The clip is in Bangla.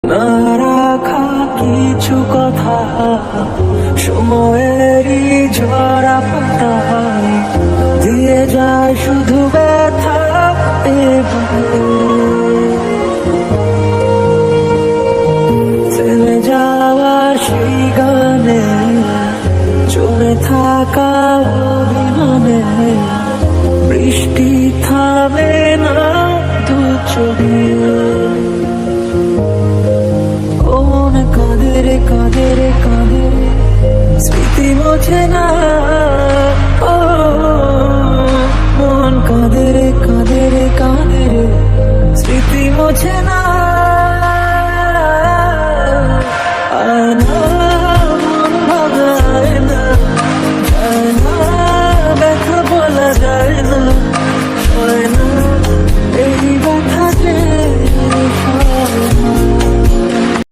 না রাখা কিছু কথা সময়েরই ঝরা পাতায় দিয়ে যায় শুধু ব্যথা থেমে যাওয়ার সেই গানে জমে থাকা অভিমানে বৃষ্টি থামে না দু চোখে কাঁদে রে কাঁদে রে কাঁদে স্মৃতি মোছে না ও মন কাঁদে রে কাঁদে রে কাঁদে রে স্মৃতি মোছে না